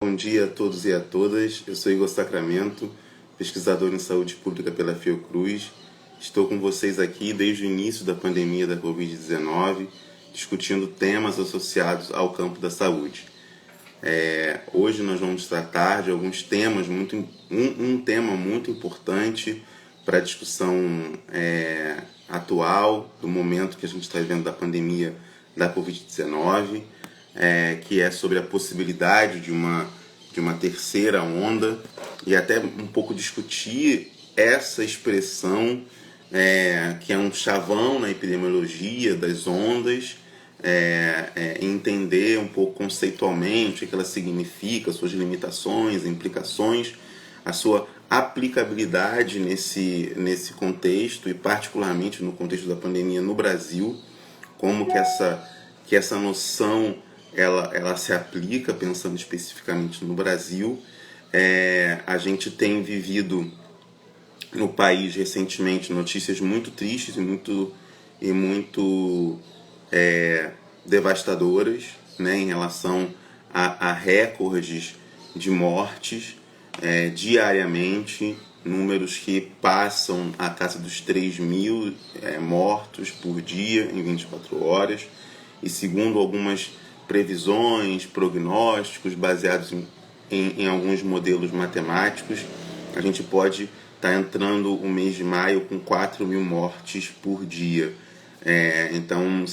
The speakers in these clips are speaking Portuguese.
Bom dia a todos e a todas. Eu sou Igor Sacramento, pesquisador em saúde pública pela Fiocruz. Estou com vocês aqui desde o início da pandemia da Covid-19, discutindo temas associados ao campo da saúde. Hoje nós vamos tratar de alguns temas, um tema muito importante para a discussão atual, do momento que a gente está vivendo da pandemia da Covid-19, que é sobre a possibilidade de uma terceira onda e até um pouco discutir essa expressão que é um chavão na epidemiologia das ondas, entender um pouco conceitualmente o que ela significa, suas limitações, implicações, a sua aplicabilidade nesse contexto e particularmente no contexto da pandemia no Brasil, como que essa noção ela se aplica, pensando especificamente no Brasil. A gente tem vivido no país recentemente notícias muito tristes e muito devastadoras, né, em relação a recordes de mortes diariamente, números que passam a casa dos 3.000 mortos por dia em 24 horas, e segundo algumas previsões, prognósticos baseados em alguns modelos matemáticos, a gente pode estar entrando o mês de maio com 4.000 mortes por dia. Então,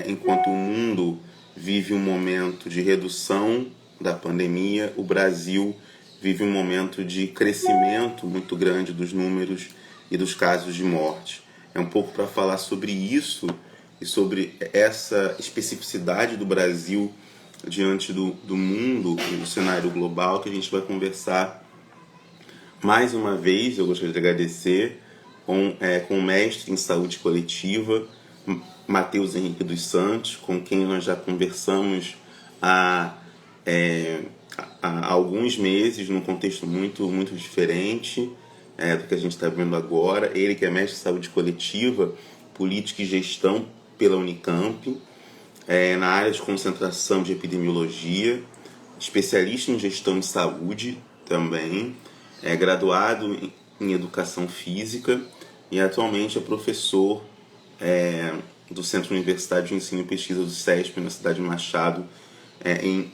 enquanto o mundo vive um momento de redução da pandemia, o Brasil vive um momento de crescimento muito grande dos números e dos casos de morte. É um pouco para falar sobre isso e sobre essa especificidade do Brasil diante do mundo e do cenário global que a gente vai conversar mais uma vez. Eu gostaria de agradecer com o mestre em saúde coletiva, Matheus Henrique dos Santos, com quem nós já conversamos há alguns meses, num contexto muito diferente do que a gente está vendo agora. Ele que é mestre em saúde coletiva, política e gestão pela Unicamp, na área de concentração de epidemiologia, especialista em gestão de saúde também, é graduado em educação física e atualmente é professor do Centro Universitário de Ensino e Pesquisa do CESP, na cidade de Machado, em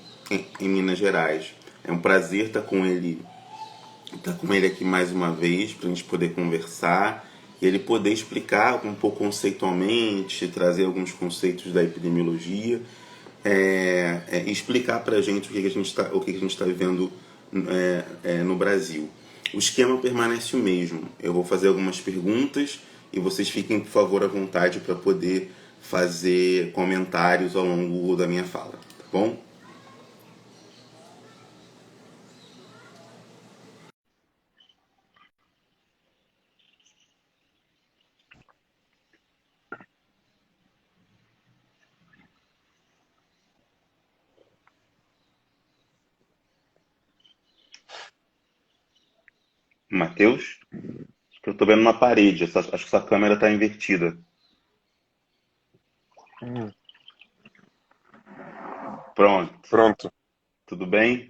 Minas Gerais. É um prazer estar com ele aqui mais uma vez, para a gente poder conversar e ele poder explicar um pouco conceitualmente, trazer alguns conceitos da epidemiologia, e explicar para a gente o que a gente está vivendo no Brasil. O esquema permanece o mesmo. Eu vou fazer algumas perguntas e vocês fiquem, por favor, à vontade para poder fazer comentários ao longo da minha fala, tá bom? Matheus? Acho que eu estou vendo uma parede. Acho que sua câmera está invertida. Hum, Pronto. Pronto. Tudo bem?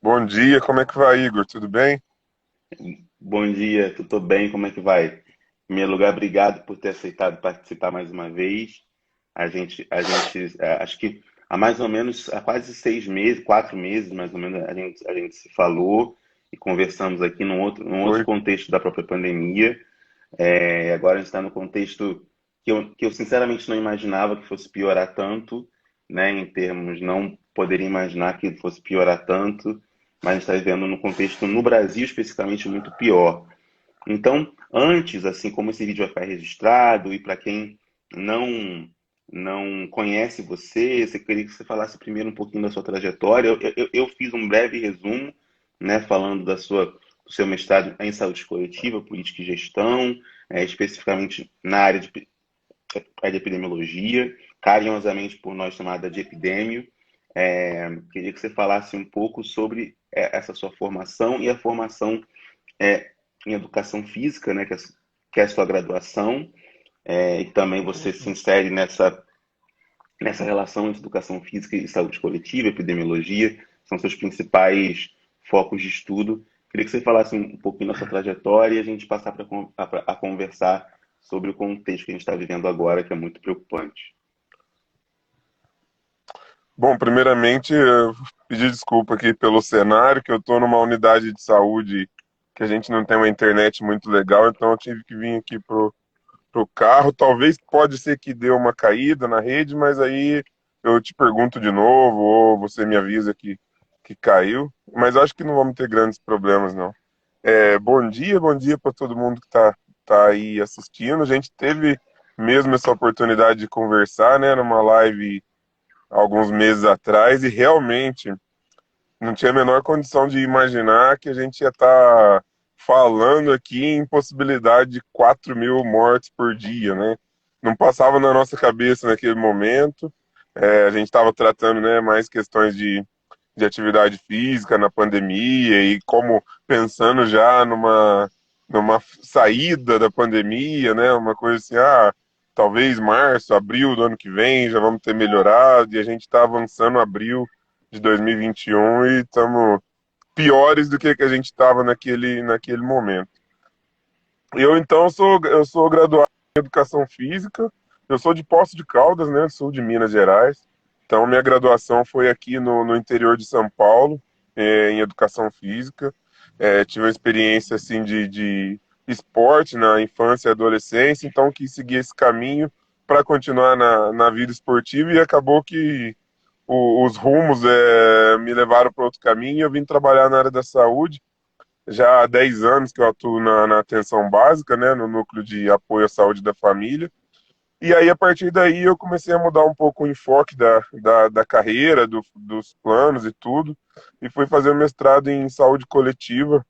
Bom dia, como é que vai, Igor? Tudo bem? Bom dia, tudo bem? Como é que vai? Em primeiro lugar, obrigado por ter aceitado participar mais uma vez. Acho que há mais ou menos, há quase 6 meses, 4 meses mais ou menos, a gente se falou e conversamos aqui num outro Foi. contexto da própria pandemia. Agora a gente está no contexto que eu sinceramente não imaginava que fosse piorar tanto, né? Em termos, não poderia imaginar que fosse piorar tanto, mas a gente está vivendo num contexto, no Brasil especificamente, muito pior. Então, antes, assim como esse vídeo vai ficar registrado, e para quem não não conhece você, você queria que você falasse primeiro um pouquinho da sua trajetória. Eu fiz um breve resumo, né, falando do seu mestrado em saúde coletiva, política e gestão, especificamente na área de epidemiologia, carinhosamente por nós chamada de epidêmio. Queria que você falasse um pouco sobre essa sua formação e a formação em educação física, né, que é a sua graduação, e também você se insere nessa relação entre educação física e saúde coletiva, epidemiologia. são seus principais focos de estudo. Queria que você falasse um pouquinho da sua trajetória e a gente passar a conversar sobre o contexto que a gente está vivendo agora, que é muito preocupante. Bom, primeiramente, eu pedir desculpa aqui pelo cenário, que eu estou numa unidade de saúde que a gente não tem uma internet muito legal, então eu tive que vir aqui pro carro. Talvez pode ser que deu uma caída na rede, mas aí eu te pergunto de novo, ou você me avisa que caiu. Mas acho que não vamos ter grandes problemas, não. Bom dia para todo mundo que tá aí assistindo. A gente teve mesmo essa oportunidade de conversar, né, numa live alguns meses atrás, e realmente não tinha a menor condição de imaginar que a gente ia estar falando aqui em possibilidade de 4.000 mortes por dia, né? Não passava na nossa cabeça naquele momento. A gente estava tratando, né, mais questões de atividade física na pandemia e como pensando já numa saída da pandemia, né? Uma coisa assim, talvez março, abril do ano que vem já vamos ter melhorado, e a gente está avançando abril de 2021 e estamos piores do que a gente estava naquele momento. Eu sou graduado em Educação Física, eu sou de Poços de Caldas, né, sul de Minas Gerais. Então, minha graduação foi aqui no interior de São Paulo, em Educação Física. Tive uma experiência, assim, de esporte na infância e adolescência, então quis seguir esse caminho para continuar na vida esportiva, e acabou que os rumos me levaram para outro caminho, e eu vim trabalhar na área da saúde. Já há 10 anos que eu atuo na atenção básica, né, no núcleo de apoio à saúde da família. E aí, a partir daí, eu comecei a mudar um pouco o enfoque da carreira, dos planos e tudo, e fui fazer o mestrado em saúde coletiva,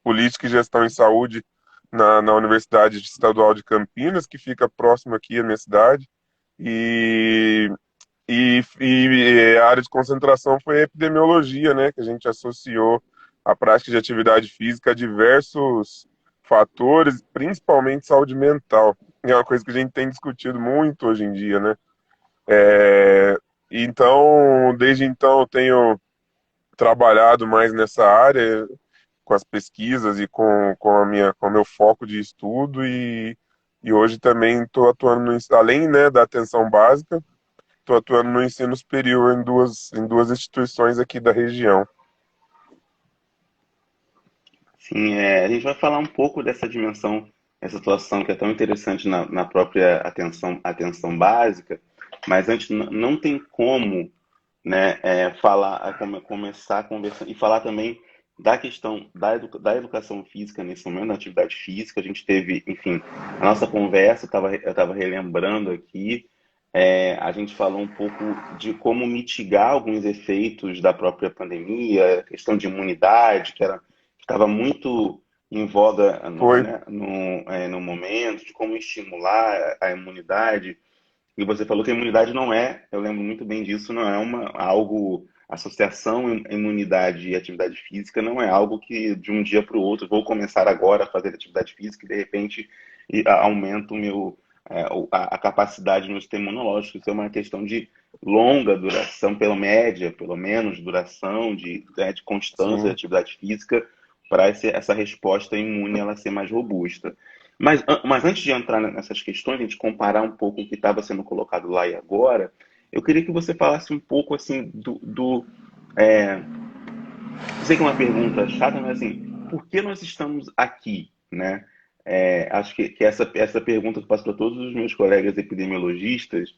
política e gestão em saúde na Universidade Estadual de Campinas, que fica próximo aqui à minha cidade. E, a área de concentração foi a epidemiologia, né, que a gente associou a prática de atividade física a diversos fatores, principalmente saúde mental. E é uma coisa que a gente tem discutido muito hoje em dia, né? Então, desde então, eu tenho trabalhado mais nessa área, com as pesquisas e com o meu foco de estudo, e hoje também estou atuando, além, né, da atenção básica, estou atuando no ensino superior em duas instituições aqui da região. Sim, a gente vai falar um pouco dessa dimensão, essa situação que é tão interessante na própria atenção básica, mas antes não tem como, né, começar a conversar e falar também da questão da educação física nesse momento, da atividade física. A gente teve, enfim, a nossa conversa, eu estava relembrando aqui, a gente falou um pouco de como mitigar alguns efeitos da própria pandemia, a questão de imunidade, que estava muito em voga Foi, no momento, de como estimular a imunidade. E você falou que a imunidade não é, eu lembro muito bem disso, não é algo, associação imunidade e atividade física não é algo que de um dia para o outro, vou começar agora a fazer atividade física e de repente aumento a capacidade no sistema imunológico. Isso é uma questão de longa duração, pelo menos duração, de constância de sim. atividade física, para essa resposta imune ela ser mais robusta. Mas antes de entrar nessas questões, a gente comparar um pouco o que estava sendo colocado lá e agora, eu queria que você falasse um pouco assim eu sei que é uma pergunta chata, mas assim, por que nós estamos aqui, né? Acho que essa pergunta que eu faço para todos os meus colegas epidemiologistas,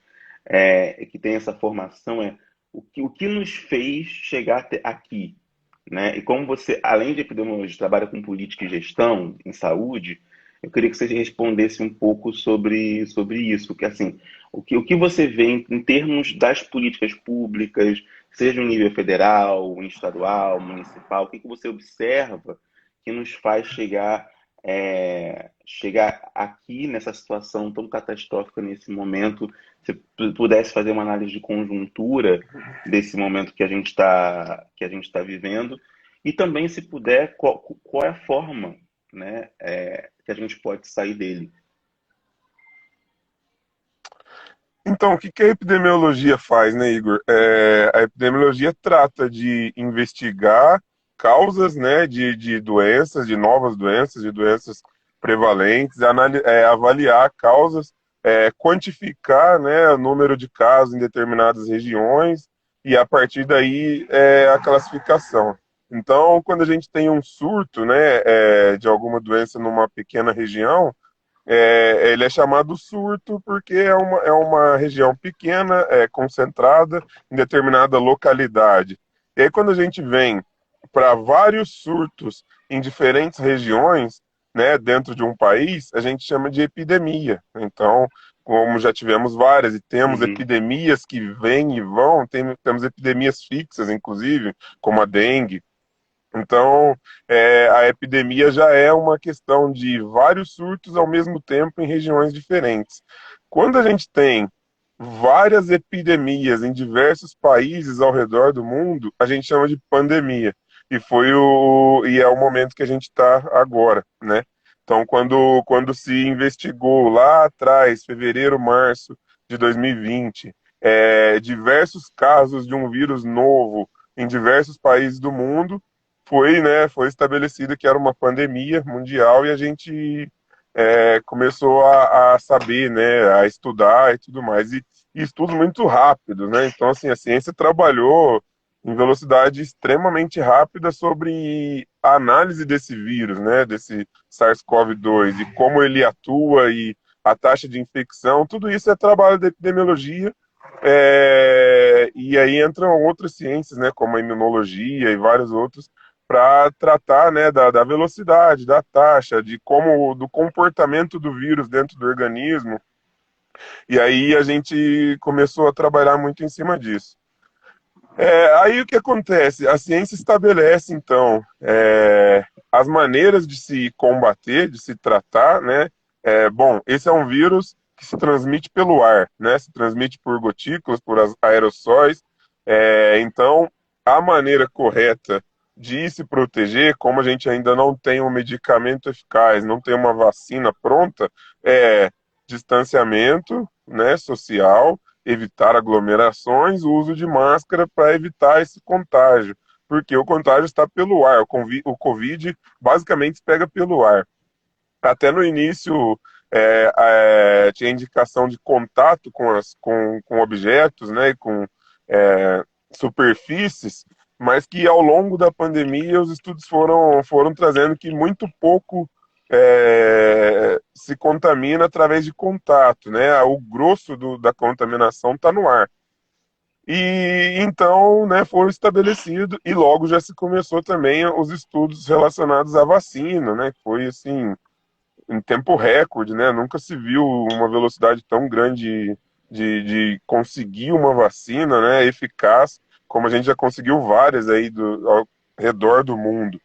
que têm essa formação, o que nos fez chegar até aqui, né? E como você, além de epidemiologista, trabalha com política e gestão em saúde, eu queria que você respondesse um pouco sobre isso, que assim, o que você vê em termos das políticas públicas, seja no nível federal, estadual, municipal, o que você observa que nos faz chegar aqui nessa situação tão catastrófica nesse momento? Se pudesse fazer uma análise de conjuntura desse momento que a gente tá vivendo, e também, se puder, qual é a forma, né, que a gente pode sair dele? Então, o que que a epidemiologia faz, né, Igor? A epidemiologia trata de investigar causas, né, de doenças, de doenças prevalentes, avaliar causas, quantificar, né, o número de casos em determinadas regiões e, a partir daí, a classificação. Então, quando a gente tem um surto, né, de alguma doença numa pequena região, ele é chamado surto porque é uma região pequena, concentrada em determinada localidade. E aí, quando a gente vem para vários surtos em diferentes regiões, né, dentro de um país, a gente chama de epidemia. Então, como já tivemos várias e temos Uhum. epidemias que vêm e vão, temos epidemias fixas, inclusive, como a dengue. Então, a epidemia já é uma questão de vários surtos ao mesmo tempo em regiões diferentes. Quando a gente tem várias epidemias em diversos países ao redor do mundo, a gente chama de pandemia. E é o momento que a gente está agora, né? Então, quando se investigou lá atrás, fevereiro, março de 2020, diversos casos de um vírus novo em diversos países do mundo, foi estabelecido que era uma pandemia mundial e a gente começou a saber, né, a estudar e tudo mais. E estudos muito rápidos, né? Então, assim, a ciência trabalhou em velocidade extremamente rápida sobre a análise desse vírus, né, desse SARS-CoV-2 e como ele atua e a taxa de infecção. Tudo isso é trabalho da epidemiologia. E aí entram outras ciências, né, como a imunologia e vários outros, para tratar, né, da velocidade, da taxa, do comportamento do vírus dentro do organismo. E aí a gente começou a trabalhar muito em cima disso. Aí o que acontece? A ciência estabelece, então, as maneiras de se combater, de se tratar, né? Bom, esse é um vírus que se transmite pelo ar, né? Se transmite por gotículas, por aerossóis. Então, a maneira correta de se proteger, como a gente ainda não tem um medicamento eficaz, não tem uma vacina pronta, é distanciamento, né, social, evitar aglomerações, o uso de máscara para evitar esse contágio, porque o contágio está pelo ar, o Covid basicamente pega pelo ar. Até no início tinha indicação de contato com objetos, né, com é, superfícies, mas que ao longo da pandemia os estudos foram trazendo que muito pouco se contamina através de contato, né? O grosso da contaminação está no ar. E então, né, foi estabelecido e logo já se começou também os estudos relacionados à vacina, né? Foi assim, em tempo recorde, né? Nunca se viu uma velocidade tão grande de conseguir uma vacina, né, eficaz, como a gente já conseguiu várias aí ao redor do mundo.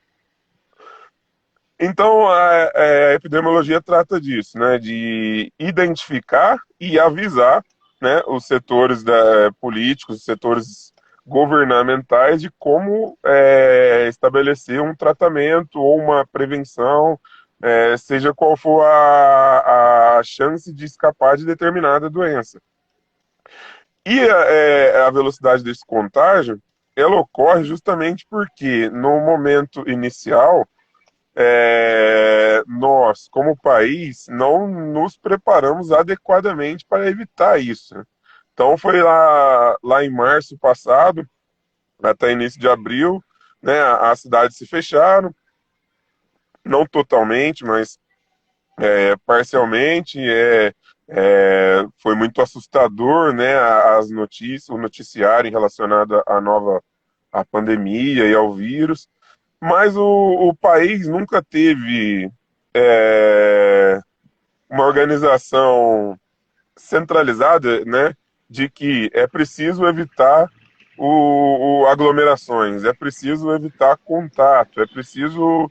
Então, a epidemiologia trata disso, né, de identificar e avisar, né, os setores políticos, os setores governamentais de como estabelecer um tratamento ou uma prevenção, seja qual for a chance de escapar de determinada doença. E a velocidade desse contágio, ela ocorre justamente porque no momento inicial nós, como país, não nos preparamos adequadamente para evitar isso. Então foi lá em março passado, até início de abril, né, as cidades se fecharam, não totalmente, mas parcialmente. Foi muito assustador, né, as notícias, o noticiário relacionado à pandemia e ao vírus. Mas o país nunca teve uma organização centralizada, né, de que é preciso evitar aglomerações, é preciso evitar contato, é preciso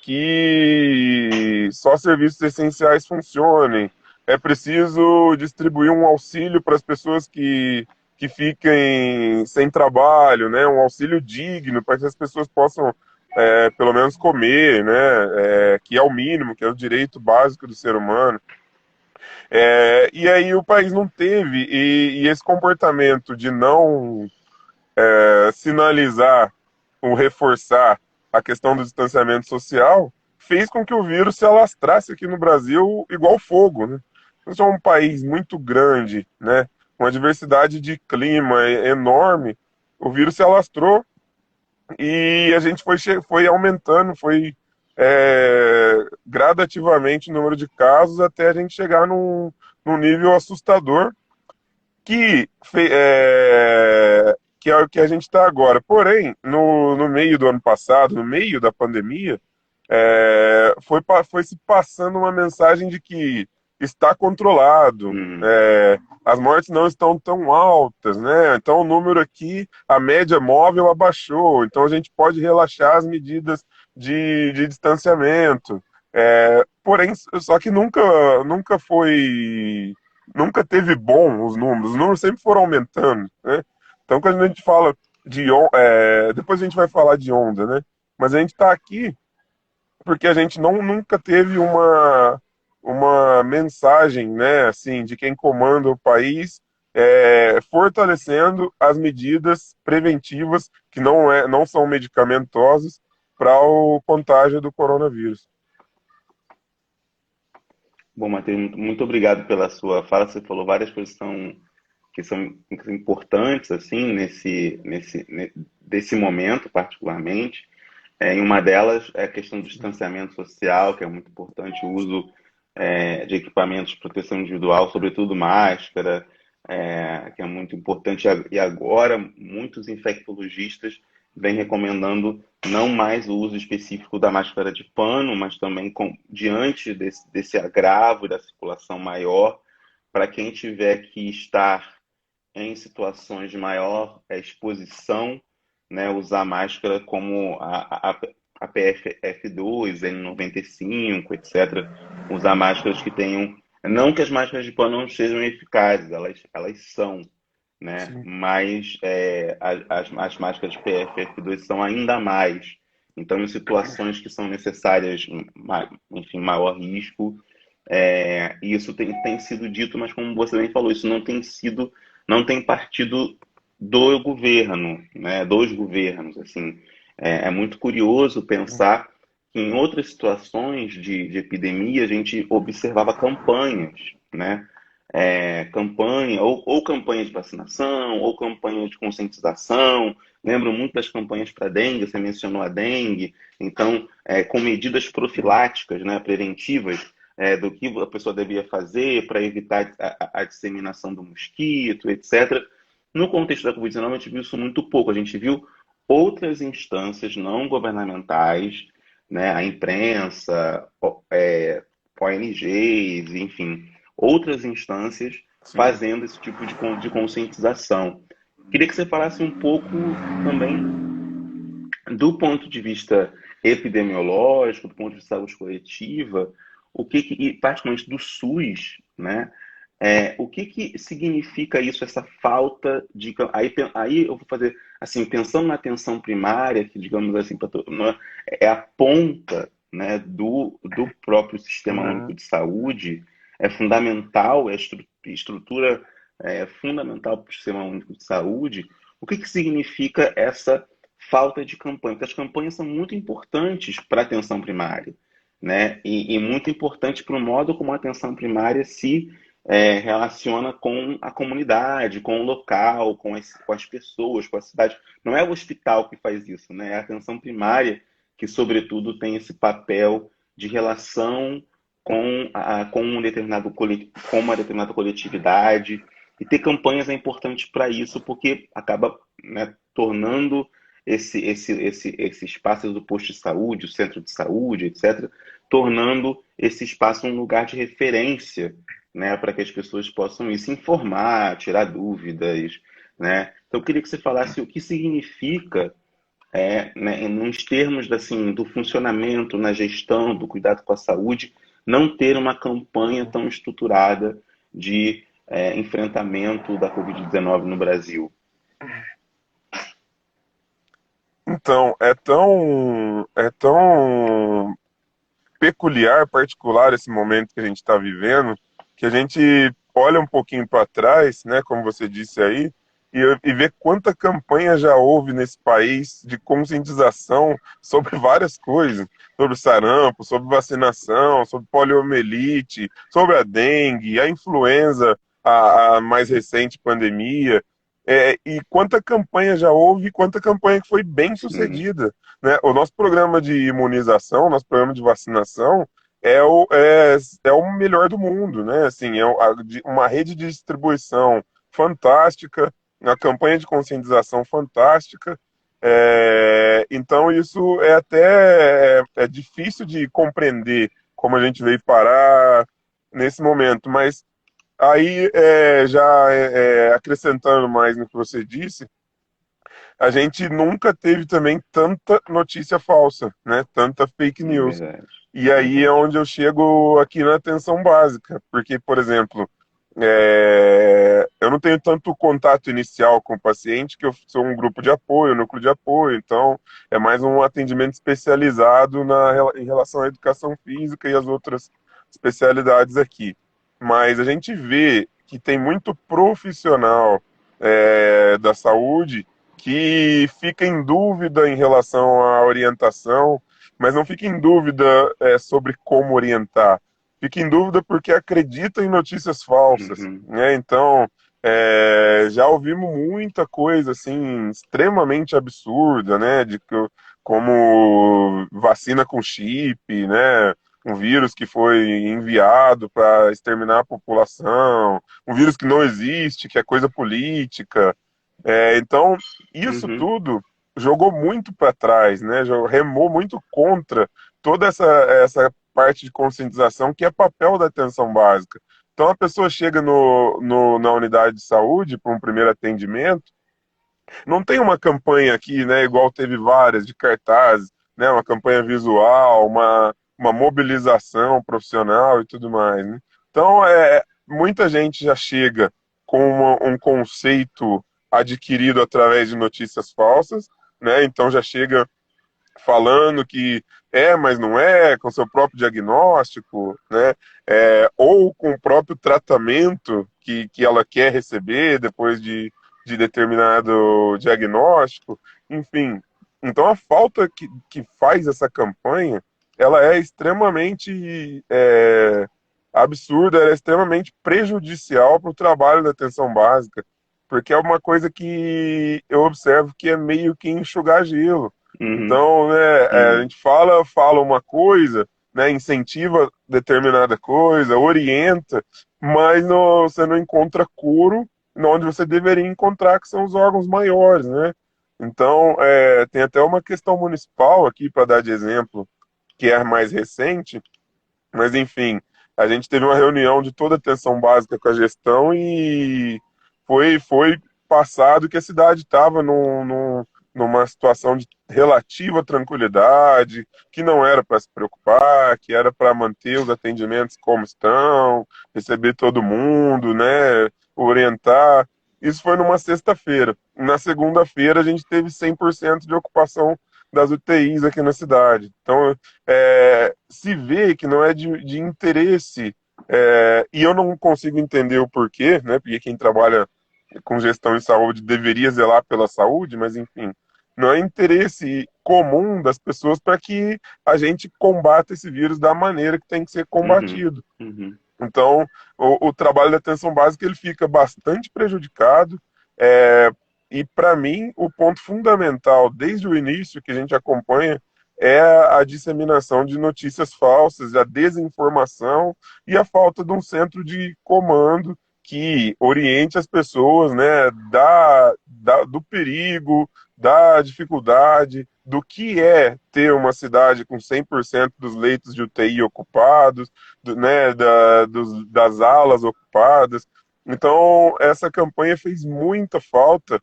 que só serviços essenciais funcionem, é preciso distribuir um auxílio para as pessoas que fiquem sem trabalho, né, um auxílio digno para que as pessoas possam pelo menos comer, né, que é o mínimo, que é o direito básico do ser humano. E aí o país não teve, e esse comportamento de não sinalizar ou reforçar a questão do distanciamento social fez com que o vírus se alastrasse aqui no Brasil igual fogo, né? Nós somos um país muito grande, né? Uma diversidade de clima enorme. O vírus se alastrou e a gente foi aumentando, foi gradativamente o número de casos até a gente chegar num nível assustador que é o que a gente está agora. Porém, no meio do ano passado, no meio da pandemia, foi se passando uma mensagem de que está controlado, Uhum. as mortes não estão tão altas, né? Então o número aqui, a média móvel abaixou, então a gente pode relaxar as medidas de distanciamento. Porém, só que nunca teve bom os números sempre foram aumentando, né? Então quando a gente fala depois a gente vai falar de onda, né? Mas a gente está aqui porque a gente nunca teve uma mensagem, né, assim, de quem comanda o país, fortalecendo as medidas preventivas que não são medicamentosas para o contágio do coronavírus. Bom, Matheus, muito obrigado pela sua fala. Você falou várias coisas que são importantes, assim, desse momento, particularmente. E uma delas é a questão do distanciamento social, que é muito importante, o uso de equipamentos de proteção individual, sobretudo máscara, que é muito importante. E agora, muitos infectologistas vêm recomendando não mais o uso específico da máscara de pano, mas também diante desse agravo da circulação maior, para quem tiver que estar em situações de maior exposição, né, usar máscara como a PFF2, N95, etc. Usar máscaras que tenham. Não que as máscaras de pano não sejam eficazes, elas são, né? Sim, Mas as máscaras PFF2 são ainda mais. Então, em situações que são necessárias, enfim, maior risco, isso tem sido dito, mas como você bem falou, isso não tem partido do governo, né, dos governos, assim. É muito curioso pensar que em outras situações de epidemia a gente observava campanhas, né, campanha, ou campanha de vacinação, ou campanha de conscientização. Lembro muito das campanhas para dengue, você mencionou a dengue, então, com medidas profiláticas, né, preventivas, do que a pessoa devia fazer para evitar a disseminação do mosquito, etc. No contexto da Covid-19, a gente viu isso muito pouco. A gente viu outras instâncias não governamentais, né, a imprensa, ONGs, enfim, outras instâncias sim. fazendo esse tipo de conscientização. Queria que você falasse um pouco também do ponto de vista epidemiológico, do ponto de vista de saúde coletiva, e particularmente do SUS, né? O que significa isso, essa falta de. Aí eu vou fazer, assim, pensando na atenção primária, que, digamos assim, é a ponta, né, do próprio Sistema Único Uhum. de Saúde, é fundamental, estrutura fundamental para o Sistema Único de Saúde. O que significa essa falta de campanha? Porque as campanhas são muito importantes para a atenção primária, né? E muito importante para o modo como a atenção primária se relaciona com a comunidade, com o local, com as pessoas, com a cidade. Não é o hospital que faz isso, né? É a atenção primária que, sobretudo, tem esse papel de relação com uma determinada coletividade. E ter campanhas é importante para isso, porque acaba, né, tornando esse espaço do posto de saúde, o centro de saúde, etc., tornando esse espaço um lugar de referência, né, para que as pessoas possam ir se informar, tirar dúvidas, né? Então, eu queria que você falasse o que significa, né, nos termos assim, do funcionamento, na gestão, do cuidado com a saúde, não ter uma campanha tão estruturada de enfrentamento da Covid-19 no Brasil. Então, é tão peculiar, particular esse momento que a gente está vivendo, que a gente olha um pouquinho para trás, né, como você disse aí, e vê quanta campanha já houve nesse país de conscientização sobre várias coisas, sobre sarampo, sobre vacinação, sobre poliomielite, sobre a dengue, a influenza, a mais recente pandemia. E quanta campanha já houve, e quanta campanha que foi bem Sim. sucedida, né? O nosso programa de imunização, nosso programa de vacinação é o melhor do mundo, né? Assim, uma rede de distribuição fantástica, uma campanha de conscientização fantástica. Então isso é até difícil de compreender como a gente veio parar nesse momento, mas aí já acrescentando mais no que você disse, a gente nunca teve também tanta notícia falsa, né? Tanta fake É news. verdade, E aí é verdade. onde eu chego aqui na atenção básica, porque, por exemplo, eu não tenho tanto contato inicial com o paciente, que eu sou um grupo de apoio, um núcleo de apoio, então é mais um atendimento especializado em relação à educação física e as outras especialidades aqui. Mas a gente vê que tem muito profissional da saúde que fica em dúvida em relação à orientação, mas não fica em dúvida sobre como orientar. Fica em dúvida porque acredita em notícias falsas, Uhum, né? Então, já ouvimos muita coisa assim extremamente absurda, né? Como vacina com chip, né? Um vírus que foi enviado para exterminar a população, um vírus que não existe, que é coisa política. Então, isso uhum, tudo jogou muito para trás, né? Remou muito contra toda essa parte de conscientização que é papel da atenção básica. Então, a pessoa chega na unidade de saúde para um primeiro atendimento, não tem uma campanha aqui, né? Igual teve várias de cartazes, né? Uma campanha visual, uma mobilização profissional e tudo mais, né? Então, muita gente já chega com um conceito adquirido através de notícias falsas, né? Então já chega falando que mas não é, com seu próprio diagnóstico, né? Ou com o próprio tratamento que ela quer receber depois de determinado diagnóstico, enfim. Então a falta que faz essa campanha, ela é extremamente absurda, ela é extremamente prejudicial para o trabalho da atenção básica, porque é uma coisa que eu observo que é meio que enxugar gelo. uhum, Então, né, a uhum, gente fala uma coisa, né, incentiva determinada coisa, orienta, mas você não encontra curo onde você deveria encontrar, que são os órgãos maiores, né? Então, tem até uma questão municipal aqui, para dar de exemplo, que é mais recente, mas enfim, a gente teve uma reunião de toda a atenção básica com a gestão e foi passado que a cidade estava numa situação de relativa tranquilidade, que não era para se preocupar, que era para manter os atendimentos como estão, receber todo mundo, né, orientar. Isso foi numa sexta-feira. Na segunda-feira a gente teve 100% de ocupação das UTIs aqui na cidade. Então, se vê que não é de interesse, e eu não consigo entender o porquê, né? Porque quem trabalha com gestão em saúde deveria zelar pela saúde, mas enfim, não é interesse comum das pessoas para que a gente combata esse vírus da maneira que tem que ser uhum, combatido. uhum, Então, o trabalho da atenção básica ele fica bastante prejudicado. é, e, para mim, o ponto fundamental, desde o início que a gente acompanha, é a disseminação de notícias falsas, a desinformação e a falta de um centro de comando que oriente as pessoas, né, do perigo, da dificuldade, do que é ter uma cidade com 100% dos leitos de UTI ocupados, né, das alas ocupadas. Então, essa campanha fez muita falta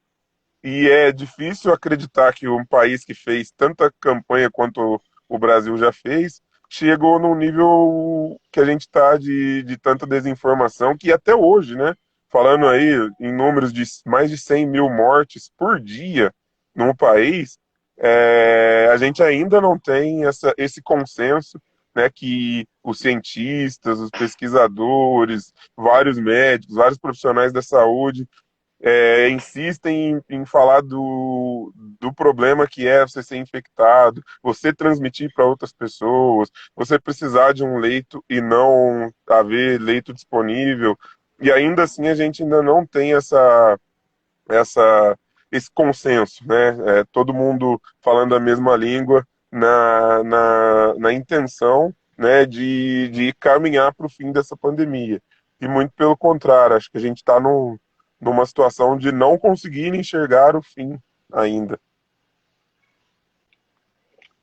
e é difícil acreditar que um país que fez tanta campanha quanto o Brasil já fez chegou num nível que a gente está de tanta desinformação que até hoje, né? Falando aí em números de mais de 100 mil mortes por dia num país, a gente ainda não tem esse consenso, né, que os cientistas, os pesquisadores, vários médicos, vários profissionais da saúde insistem em falar do problema que é você ser infectado, você transmitir para outras pessoas, você precisar de um leito e não haver leito disponível. E ainda assim a gente ainda não tem esse consenso, né? Todo mundo falando a mesma língua na intenção, né, de caminhar para o fim dessa pandemia. E muito pelo contrário, acho que a gente está numa situação de não conseguir enxergar o fim ainda.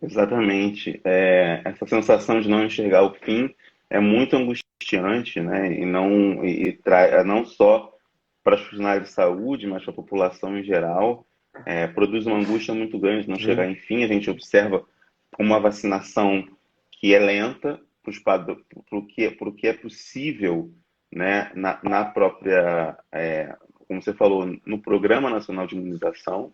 Exatamente. Essa sensação de não enxergar o fim é muito angustiante, né? Não só para os profissionais de saúde, mas para a população em geral. Produz uma angústia muito grande de não chegar Sim. em fim. A gente observa uma vacinação que é lenta para o que é possível, né? Na própria, como você falou, no Programa Nacional de Imunização.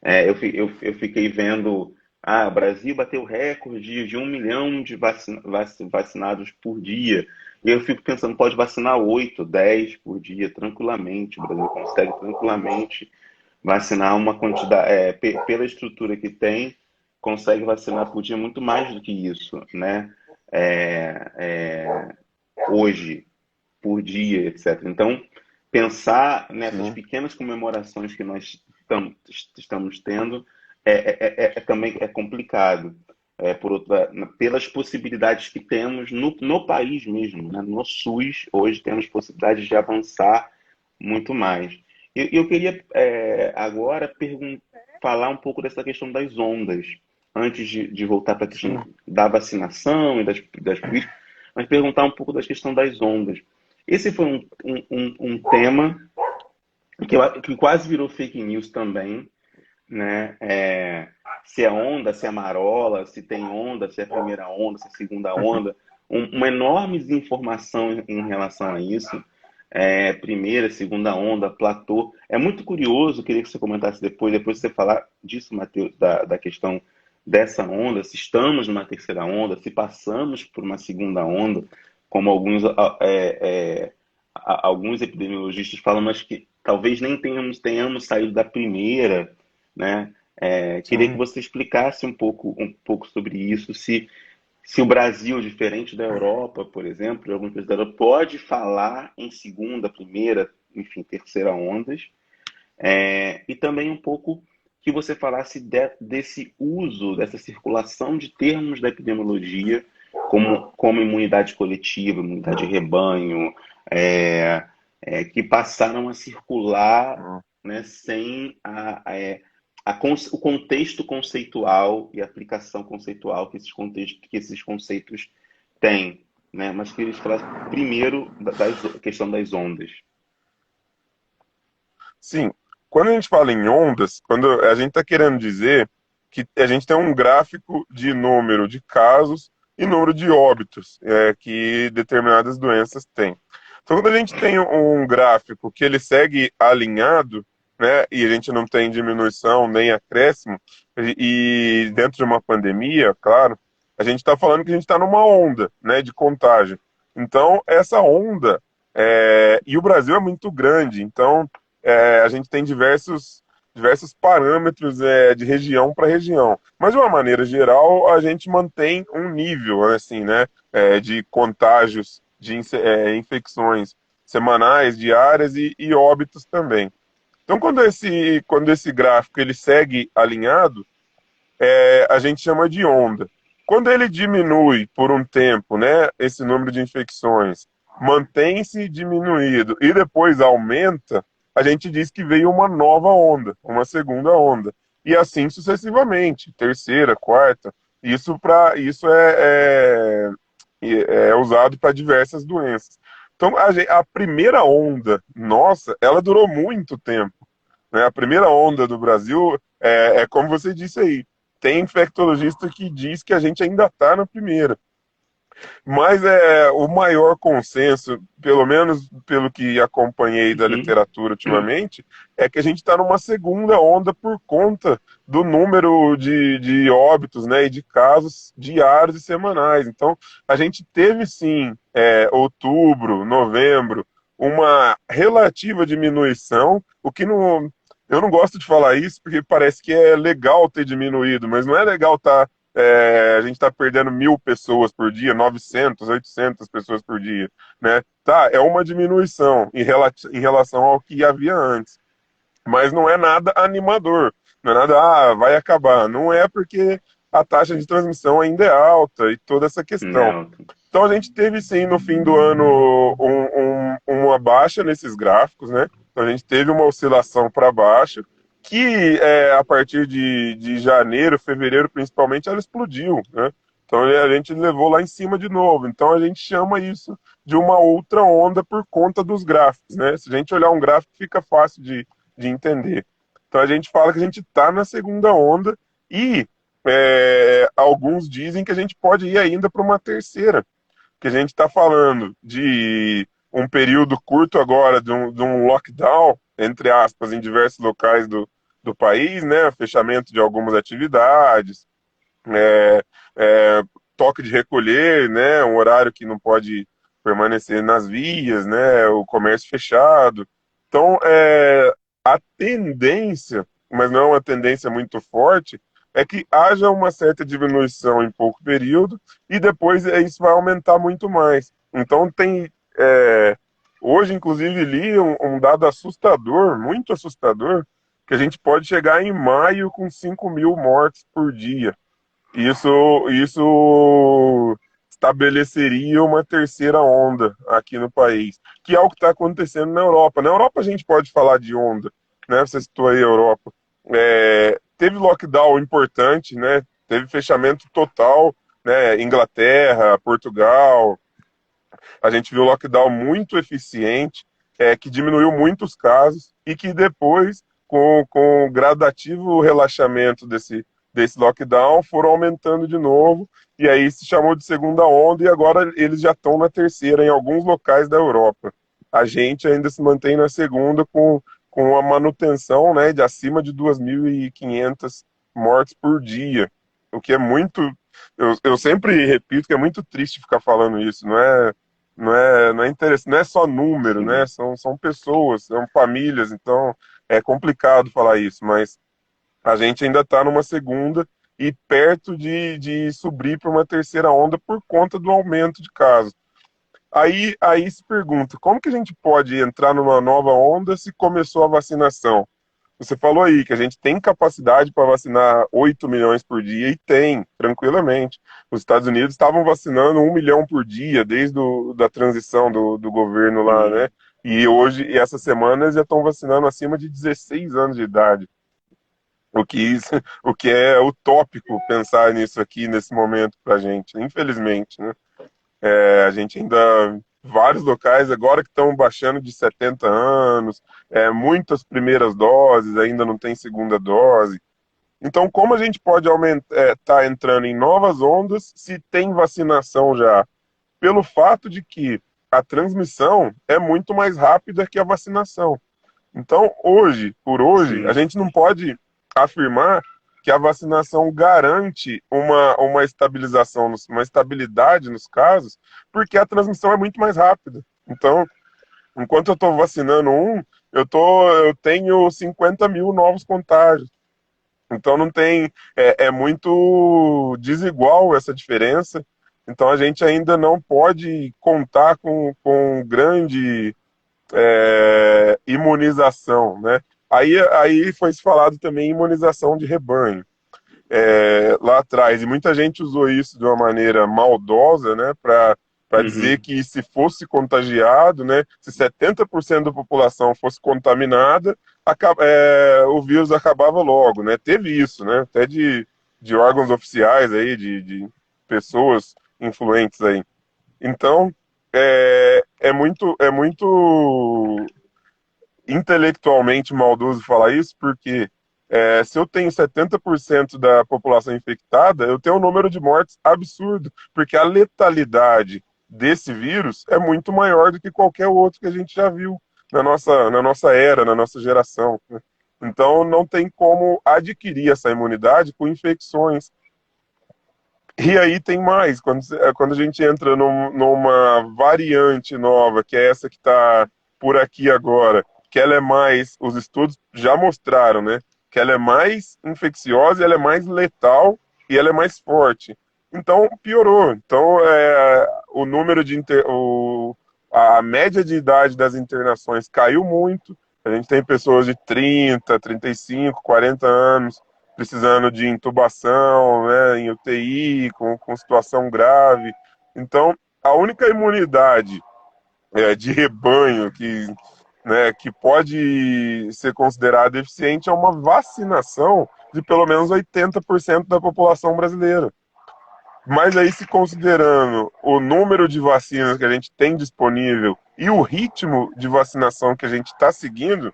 Eu fiquei vendo, o Brasil bateu recorde de 1 milhão de vacinados por dia. E eu fico pensando, pode vacinar 8, 10 por dia tranquilamente. O Brasil consegue tranquilamente vacinar uma quantidade, pela estrutura que tem, consegue vacinar por dia muito mais do que isso, né? É, é, Hoje, por dia, etc. Então, pensar nessas Sim. pequenas comemorações que nós estamos tendo também é complicado. Pelas possibilidades que temos no país mesmo, né? No SUS, hoje temos possibilidades de avançar muito mais. Eu queria agora falar um pouco dessa questão das ondas, antes de voltar para a questão Sim. da vacinação e das políticas, mas perguntar um pouco da questão das ondas. Esse foi um tema que quase virou fake news também, né? Se é onda, se é marola, se tem onda, se é a primeira onda, se é a segunda onda. Uma enorme desinformação em relação a isso. Primeira, segunda onda, platô. É muito curioso, queria que você comentasse depois de você falar disso, Matheus, da questão dessa onda, se estamos numa terceira onda, se passamos por uma segunda onda, como alguns epidemiologistas falam, mas que talvez nem tenhamos saído da primeira, né? Queria que Sim. você explicasse um pouco sobre isso, se o Brasil, diferente da Europa, por exemplo, de alguns países da Europa, pode falar em segunda, primeira, enfim, terceira ondas, e também um pouco que você falasse desse uso, dessa circulação de termos da epidemiologia, como imunidade coletiva, imunidade de rebanho, que passaram a circular, né, sem o contexto conceitual e a aplicação conceitual que esses conceitos têm. Né? Mas queria falar primeiro da questão das ondas. Sim. Quando a gente fala em ondas, quando a gente está querendo dizer que a gente tem um gráfico de número de casos e número de óbitos que determinadas doenças têm. Então, quando a gente tem um gráfico que ele segue alinhado, né, e a gente não tem diminuição nem acréscimo, e dentro de uma pandemia, claro, a gente está falando que a gente está numa onda, né, de contágio. Então, essa onda, e o Brasil é muito grande, então a gente tem diversos parâmetros de região para região. Mas, de uma maneira geral, a gente mantém um nível, assim, né, de contágios, de infecções semanais, diárias e óbitos também. Então, quando esse gráfico ele segue alinhado, a gente chama de onda. Quando ele diminui por um tempo, né, esse número de infecções mantém-se diminuído e depois aumenta, a gente diz que veio uma nova onda, uma segunda onda. E assim sucessivamente, terceira, quarta. Isso é usado para diversas doenças. Então, a primeira onda nossa, ela durou muito tempo, né? A primeira onda do Brasil é como você disse aí, tem infectologista que diz que a gente ainda está na primeira. Mas o maior consenso, pelo menos pelo que acompanhei da Uhum. literatura ultimamente, é que a gente está numa segunda onda por conta do número de óbitos, né, e de casos diários e semanais. Então, a gente teve sim, outubro, novembro, uma relativa diminuição, o que não. Eu não gosto de falar isso porque parece que é legal ter diminuído, mas não é legal estar a gente está perdendo 1.000 pessoas por dia, 900, 800 pessoas por dia, né? Tá, é uma diminuição em relação ao que havia antes, mas não é nada animador, não é nada, vai acabar, não é porque a taxa de transmissão ainda é alta e toda essa questão. Não. Então a gente teve sim no fim do ano uma baixa nesses gráficos, né? Então a gente teve uma oscilação para baixo, que a partir de janeiro, fevereiro principalmente, ela explodiu, né? Então a gente levou lá em cima de novo. Então a gente chama isso de uma outra onda por conta dos gráficos, né? Se a gente olhar um gráfico, fica fácil de entender. Então a gente fala que a gente está na segunda onda e alguns dizem que a gente pode ir ainda para uma terceira, que a gente está falando de um período curto agora de um lockdown, entre aspas, em diversos locais do país, né? Fechamento de algumas atividades, é, é, toque de recolher, né? Um horário que não pode permanecer nas vias, né? O comércio fechado. Então, a tendência, mas não é uma tendência muito forte, é que haja uma certa diminuição em pouco período e depois isso vai aumentar muito mais. Então tem hoje, inclusive, li um dado assustador, muito assustador, que a gente pode chegar em maio com 5.000 mortes por dia. Isso estabeleceria uma terceira onda aqui no país, que é o que está acontecendo na Europa. Na Europa a gente pode falar de onda, né? Você citou aí a Europa. Teve lockdown importante, né? Teve fechamento total, né? Inglaterra, Portugal. A gente viu lockdown muito eficiente, que diminuiu muitos casos e que depois, com o gradativo relaxamento desse lockdown, foram aumentando de novo, e aí se chamou de segunda onda, e agora eles já estão na terceira em alguns locais da Europa. A gente ainda se mantém na segunda com a manutenção, né, de acima de 2.500 mortes por dia, o que é muito. Eu sempre repito que é muito triste ficar falando isso, não é interessante, não é só número, né? Sim. São pessoas, são famílias, então é complicado falar isso, mas a gente ainda está numa segunda e perto de subir para uma terceira onda por conta do aumento de casos. Aí se pergunta, como que a gente pode entrar numa nova onda se começou a vacinação? Você falou aí que a gente tem capacidade para vacinar 8 milhões por dia, e tem, tranquilamente. Os Estados Unidos estavam vacinando 1 milhão por dia desde da transição do governo lá, né? Uhum. E hoje, e essa semana, eles já estão vacinando acima de 16 anos de idade. O que é utópico pensar nisso aqui nesse momento para a gente, infelizmente, né? A gente ainda. Vários locais agora que estão baixando de 70 anos, muitas primeiras doses, ainda não tem segunda dose. Então, como a gente pode aumentar, tá entrando em novas ondas se tem vacinação já? Pelo fato de que a transmissão é muito mais rápida que a vacinação. Então, por hoje, a Sim. gente não pode afirmar que a vacinação garante uma estabilização, uma estabilidade nos casos, porque a transmissão é muito mais rápida. Então, enquanto eu estou vacinando eu tenho 50 mil novos contágios. Então não tem, é muito desigual essa diferença. Então a gente ainda não pode contar com grande imunização, né? Aí foi se falado também em imunização de rebanho, lá atrás, e muita gente usou isso de uma maneira maldosa, né, para dizer Uhum. que se fosse contagiado, né, se 70% da população fosse contaminada, o vírus acabava logo, né? Teve isso, né? Até de órgãos oficiais aí, de pessoas influentes aí. Então, é muito intelectualmente maldoso falar isso, porque Se eu tenho 70% da população infectada, eu tenho um número de mortes absurdo, porque a letalidade desse vírus é muito maior do que qualquer outro que a gente já viu na nossa era, na nossa geração, né? Então, não tem como adquirir essa imunidade com infecções. E aí tem mais, quando a gente entra numa variante nova, que é essa que está por aqui agora, que ela é mais, os estudos já mostraram, né, que ela é mais infecciosa, ela é mais letal e ela é mais forte. Então, piorou. Então, o número a média de idade das internações caiu muito. A gente tem pessoas de 30, 35, 40 anos precisando de intubação, né, em UTI, com situação grave. Então, a única imunidade de rebanho que pode ser considerada eficiente é uma vacinação de pelo menos 80% da população brasileira. Mas aí, se considerando o número de vacinas que a gente tem disponível e o ritmo de vacinação que a gente está seguindo,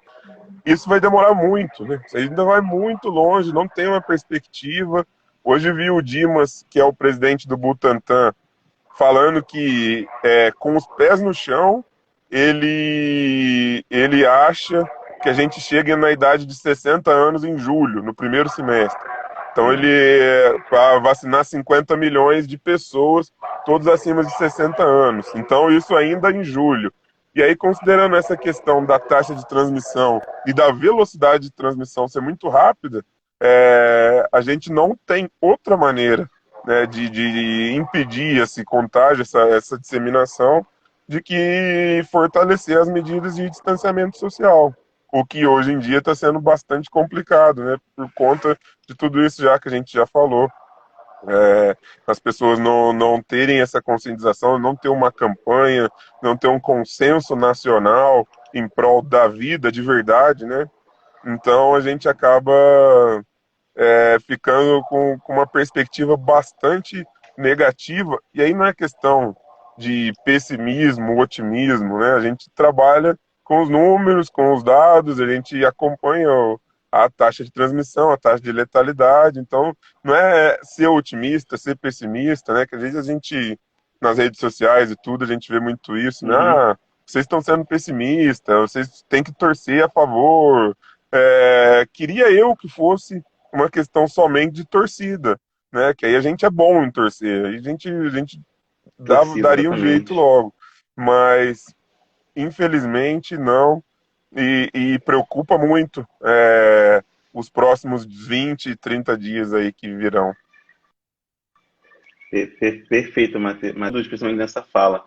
isso vai demorar muito, né? Isso ainda vai muito longe, não tem uma perspectiva. Hoje vi o Dimas, que é o presidente do Butantan, falando que com os pés no chão, ele acha que a gente chega na idade de 60 anos em julho, no primeiro semestre. Então ele para vacinar 50 milhões de pessoas, todos acima de 60 anos. Então isso ainda em julho. E aí, considerando essa questão da taxa de transmissão e da velocidade de transmissão ser muito rápida, a gente não tem outra maneira, né, de impedir esse contágio, essa disseminação, de que fortalecer as medidas de distanciamento social, o que hoje em dia está sendo bastante complicado, né, por conta de tudo isso já que a gente já falou. As pessoas não terem essa conscientização, não ter uma campanha, não ter um consenso nacional em prol da vida de verdade, né? Então a gente acaba ficando com uma perspectiva bastante negativa, e aí não é questão de pessimismo, otimismo, né? A gente trabalha com os números, com os dados, a gente acompanha a taxa de transmissão, a taxa de letalidade, então não é ser otimista, ser pessimista, né? Que às vezes a gente, nas redes sociais e tudo, a gente vê muito isso, né? Uhum. Vocês estão sendo pessimistas, vocês têm que torcer a favor. Queria eu que fosse uma questão somente de torcida, né? Que aí a gente é bom em torcer, aí a gente Torcida, daria um jeito exatamente. logo, mas infelizmente não, e preocupa muito os próximos 20, 30 dias aí que virão. Perfeito, Matheus, principalmente nessa fala.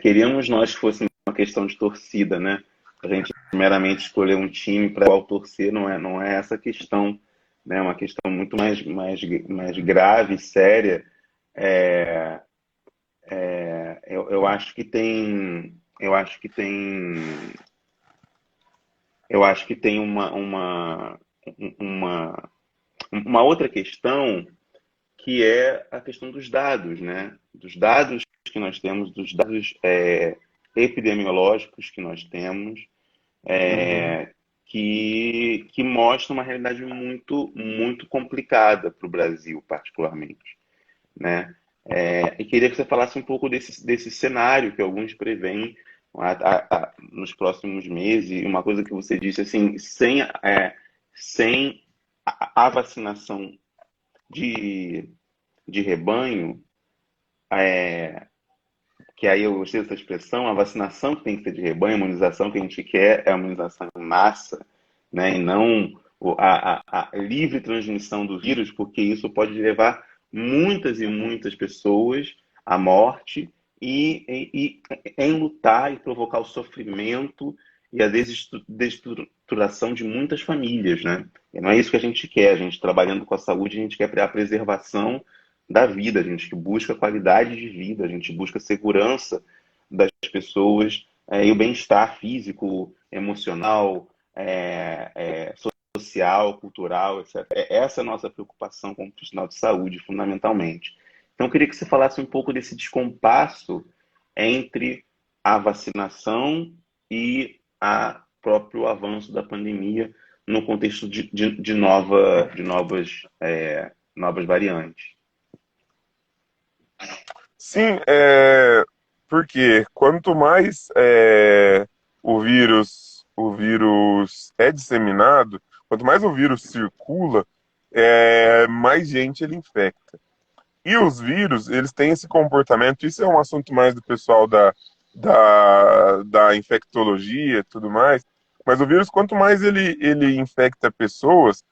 Queríamos nós que fosse uma questão de torcida, né? A gente meramente escolher um time para qual torcer não é essa questão, né? É uma questão muito mais grave, séria. É, eu acho que tem, eu acho que tem uma outra questão que é a questão dos dados, né? Dos dados que nós temos, dos dados epidemiológicos que nós temos, Uhum. que mostram uma realidade muito, muito complicada para o Brasil, particularmente, né? E queria que você falasse um pouco desse cenário que alguns preveem nos próximos meses. E uma coisa que você disse, assim, sem a vacinação de, de rebanho, que aí eu gostei dessa expressão, a vacinação que tem que ser de rebanho, a imunização que a gente quer é a imunização em massa, né? E não a livre transmissão do vírus, porque isso pode levar muitas e muitas pessoas à morte e enlutar e provocar o sofrimento e a desestruturação de muitas famílias, né? E não é isso que a gente quer. A gente trabalhando com a saúde, a gente quer a preservação da vida, a gente busca qualidade de vida, a gente busca segurança das pessoas, e o bem-estar físico, emocional, social, cultural, etc. Essa é a nossa preocupação como profissional de saúde, fundamentalmente. Então, eu queria que você falasse um pouco desse descompasso entre a vacinação e o próprio avanço da pandemia no contexto novas variantes. Sim, porque quanto mais o vírus é disseminado, quanto mais o vírus circula, mais gente ele infecta. E os vírus, eles têm esse comportamento, isso é um assunto mais do pessoal da infectologia e tudo mais, mas o vírus, quanto mais ele infecta pessoas,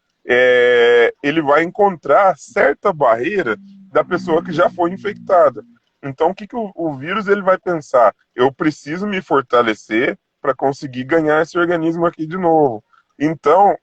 ele vai encontrar certa barreira da pessoa que já foi infectada. Então, o que, que o vírus ele vai pensar? Eu preciso me fortalecer para conseguir ganhar esse organismo aqui de novo. Então,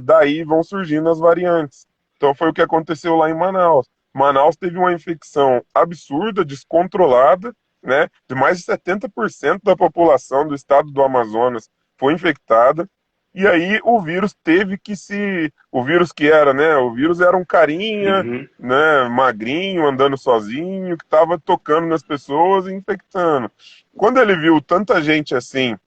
daí vão surgindo as variantes. Então, foi o que aconteceu lá em Manaus. Manaus teve uma infecção absurda, descontrolada, né? De mais de 70% da população do estado do Amazonas foi infectada. E aí o vírus teve que se. O vírus que era, né? O vírus era um carinha, Uhum, né? Magrinho, andando sozinho, que estava tocando nas pessoas e infectando. Quando ele viu tanta gente assim,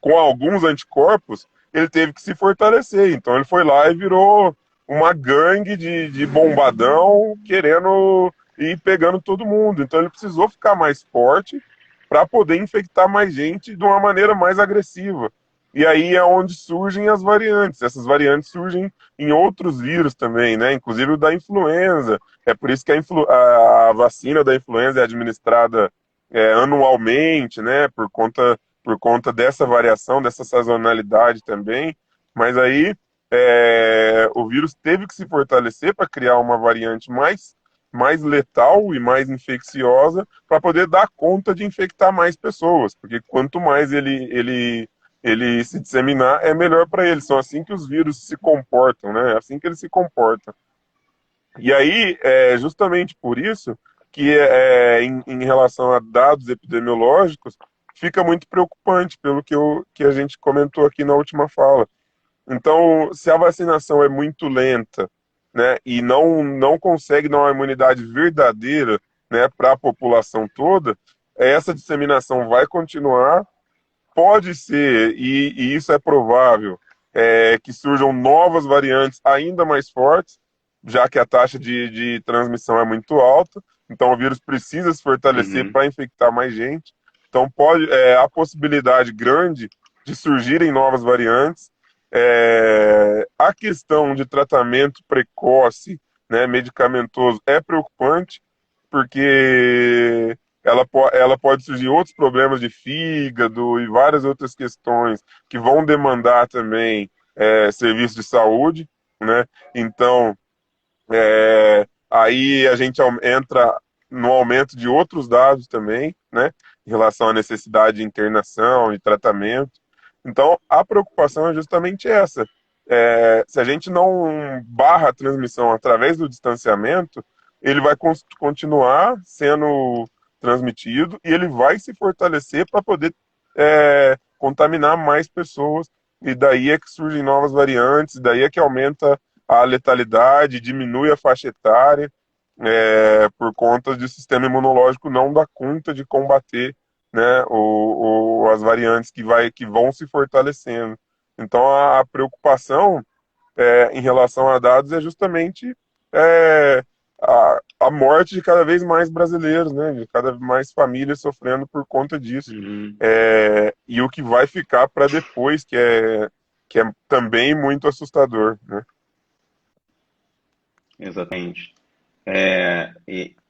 com alguns anticorpos, ele teve que se fortalecer. Então ele foi lá e virou uma gangue de bombadão querendo ir pegando todo mundo. Então ele precisou ficar mais forte para poder infectar mais gente de uma maneira mais agressiva. E aí é onde surgem as variantes. Essas variantes surgem em outros vírus também, né? Inclusive o da influenza. É por isso que a vacina da influenza é administrada anualmente, né? Por conta dessa variação, dessa sazonalidade também. Mas aí o vírus teve que se fortalecer para criar uma variante mais letal e mais infecciosa para poder dar conta de infectar mais pessoas, porque quanto mais ele se disseminar, é melhor para ele. São assim que os vírus se comportam, né? É assim que eles se comportam. E aí, justamente por isso que em relação a dados epidemiológicos, fica muito preocupante pelo que a gente comentou aqui na última fala. Então, se a vacinação é muito lenta, né, e não consegue dar uma imunidade verdadeira, né, para a população toda, essa disseminação vai continuar. Pode ser, e isso é provável, que surjam novas variantes ainda mais fortes, já que a taxa de transmissão é muito alta. Então, o vírus precisa se fortalecer uhum. para infectar mais gente. Então, há possibilidade grande de surgirem novas variantes. A questão de tratamento precoce, né, medicamentoso, é preocupante, porque ela pode surgir outros problemas de fígado e várias outras questões que vão demandar também serviço de saúde, né? Então, aí a gente entra no aumento de outros dados também, né? Em relação à necessidade de internação e tratamento. Então, a preocupação é justamente essa. Se a gente não barra a transmissão através do distanciamento, ele vai continuar sendo transmitido e ele vai se fortalecer para poder contaminar mais pessoas. E daí é que surgem novas variantes, daí é que aumenta a letalidade, diminui a faixa etária, por conta de sistema imunológico não dar conta de combater, né, as variantes que vão se fortalecendo. Então, a preocupação em relação a dados é justamente é, a morte de cada vez mais brasileiros, né, de cada vez mais famílias sofrendo por conta disso. Uhum, E o que vai ficar para depois, que é também muito assustador, né? exatamente.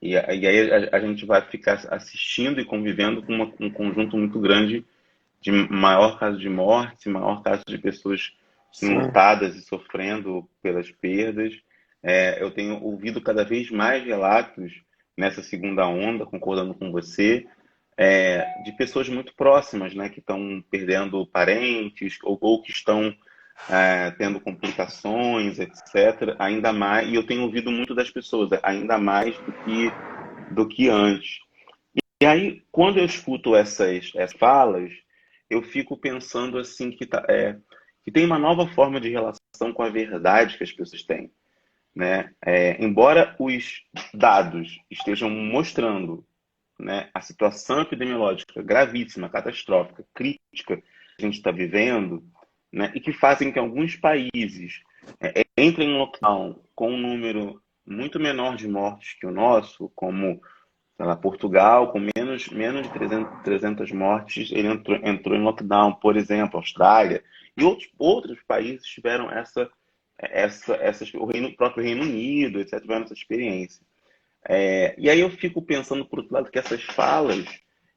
E aí a gente vai ficar assistindo e convivendo com um conjunto muito grande de maior caso de morte, maior caso de pessoas Sim, enlutadas e sofrendo pelas perdas. Eu tenho ouvido cada vez mais relatos nessa segunda onda, concordando com você, de pessoas muito próximas, né, que estão perdendo parentes ou que estão tendo complicações, etc. Ainda mais, e eu tenho ouvido muito das pessoas, ainda mais do que antes. E aí, quando eu escuto essas falas, eu fico pensando assim que tem uma nova forma de relação com a verdade que as pessoas têm, né? Embora os dados estejam mostrando, né, a situação epidemiológica gravíssima, catastrófica, crítica que a gente está vivendo, né, e que fazem que alguns países entrem em lockdown com um número muito menor de mortes que o nosso, como, sei lá, Portugal, com menos de 300 mortes, ele entrou em lockdown, por exemplo, Austrália, e outros países tiveram o próprio Reino Unido, etc., tiveram essa experiência. E aí eu fico pensando, por outro lado, que essas falas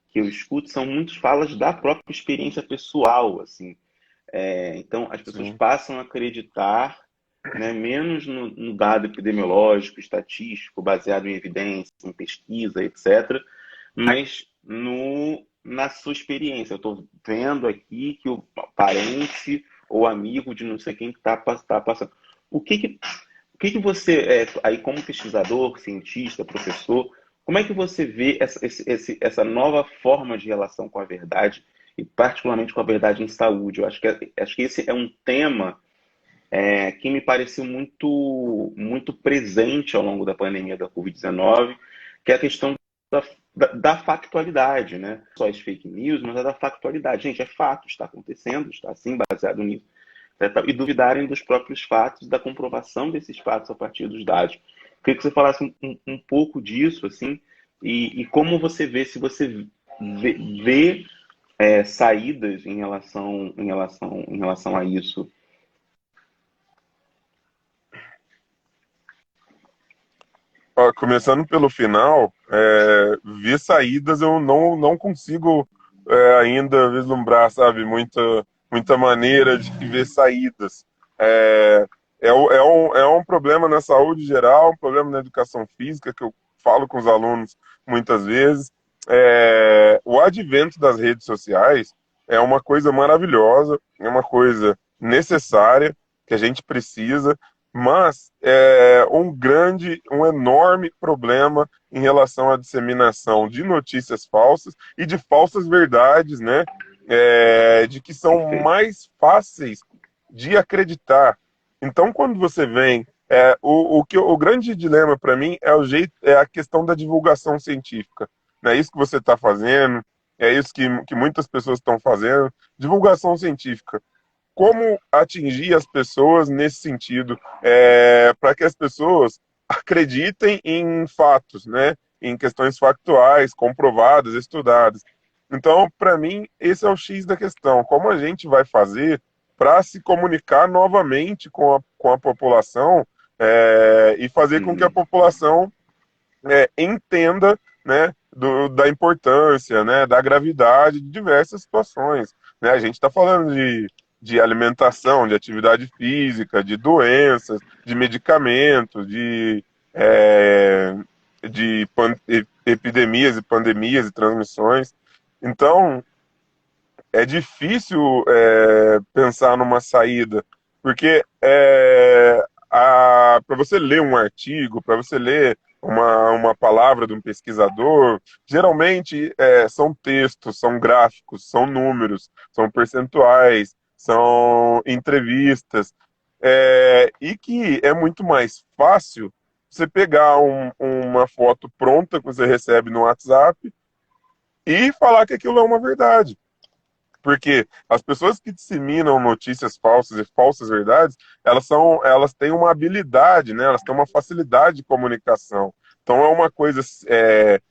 que eu escuto são muitas falas da própria experiência pessoal, assim. Então, as pessoas Sim. passam a acreditar, né, menos no dado epidemiológico, estatístico, baseado em evidência, em pesquisa, etc., mas na sua experiência. Eu estou vendo aqui que o parente ou amigo de não sei quem está passando. O que que, o que que você, aí como pesquisador, cientista, professor, como é que você vê essa nova forma de relação com a verdade e particularmente com a verdade em saúde? Eu acho que esse é um tema que me pareceu muito presente ao longo da pandemia da Covid-19, que é a questão da factualidade, né? Não só as fake news, mas a da factualidade. Gente, é fato, está acontecendo, está assim, baseado nisso. E duvidarem dos próprios fatos, da comprovação desses fatos a partir dos dados. Queria que você falasse um pouco disso, assim, e como você vê, se você vê saídas em relação a isso. Ó, começando pelo final, ver saídas eu não consigo ainda vislumbrar, sabe, muita maneira de ver saídas. É, é um problema na saúde geral, um problema na educação física, que eu falo com os alunos muitas vezes. O advento das redes sociais é uma coisa maravilhosa, é uma coisa necessária, que a gente precisa, mas um enorme problema em relação à disseminação de notícias falsas e de falsas verdades, né? De que são Perfeito. mais fáceis de acreditar. Então, quando você vem, o grande dilema para mim é a questão da divulgação científica. É isso que você está fazendo, é isso que muitas pessoas estão fazendo, divulgação científica. Como atingir as pessoas nesse sentido, para que as pessoas acreditem em fatos, né? Em questões factuais, comprovadas, estudadas. Então, para mim, esse é o X da questão. Como a gente vai fazer para se comunicar novamente com a população e fazer com que a Uhum. população entenda, né, da importância, né, da gravidade de diversas situações. Né? A gente está falando de alimentação, de atividade física, de doenças, de medicamentos, é, de epidemias e pandemias e transmissões. Então, é difícil pensar numa saída, porque para você ler um artigo, para você ler uma palavra de um pesquisador, geralmente são textos, são gráficos, são números, são percentuais, são entrevistas, e que é muito mais fácil você pegar uma foto pronta que você recebe no WhatsApp e falar que aquilo é uma verdade. Porque as pessoas que disseminam notícias falsas e falsas verdades, elas têm uma habilidade, né? Elas têm uma facilidade de comunicação. Então é uma coisa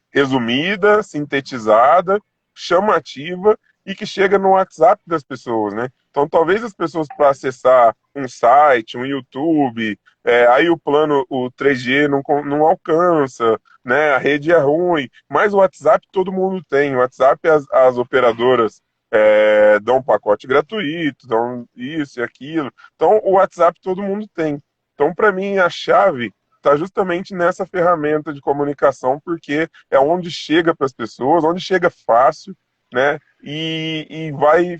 resumida, sintetizada, chamativa e que chega no WhatsApp das pessoas, né? Então talvez as pessoas para acessar um site, um YouTube, aí o plano, o 3G não alcança, né? A rede é ruim, mas o WhatsApp todo mundo tem. O WhatsApp as operadoras dão um pacote gratuito, dão isso e aquilo. Então, o WhatsApp todo mundo tem. Então, para mim, a chave está justamente nessa ferramenta de comunicação, porque é onde chega para as pessoas, onde chega fácil, né? E vai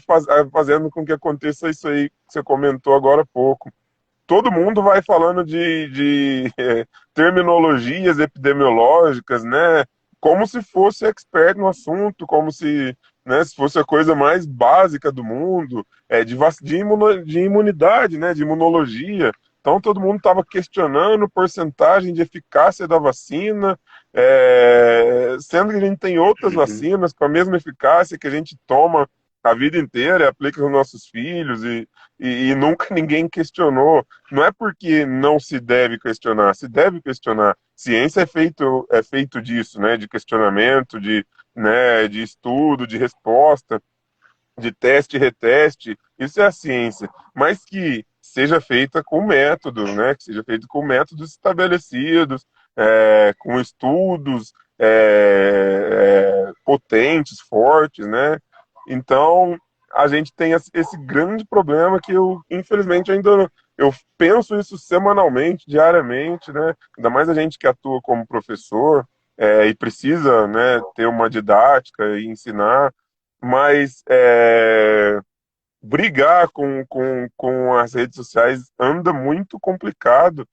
fazendo com que aconteça isso aí que você comentou agora há pouco. Todo mundo vai falando de terminologias epidemiológicas, né? Como se fosse expert no assunto, como se, né, se fosse a coisa mais básica do mundo, de imunidade, né? De imunologia. Então todo mundo estava questionando porcentagem de eficácia da vacina, sendo que a gente tem outras Uhum. vacinas com a mesma eficácia que a gente toma a vida inteira e aplica nos nossos filhos e nunca ninguém questionou. Não é porque não se deve questionar, se deve questionar. Ciência é feito disso, né? De questionamento, né, de estudo, de resposta, de teste e reteste. Isso é a ciência. Mas que seja feita com método, né? Que seja feita com métodos estabelecidos, com estudos potentes, fortes, né? Então, a gente tem esse grande problema que eu, infelizmente, ainda não, eu penso isso semanalmente, diariamente, né? Ainda mais a gente que atua como professor e precisa, né, ter uma didática e ensinar, mas brigar com as redes sociais anda muito complicado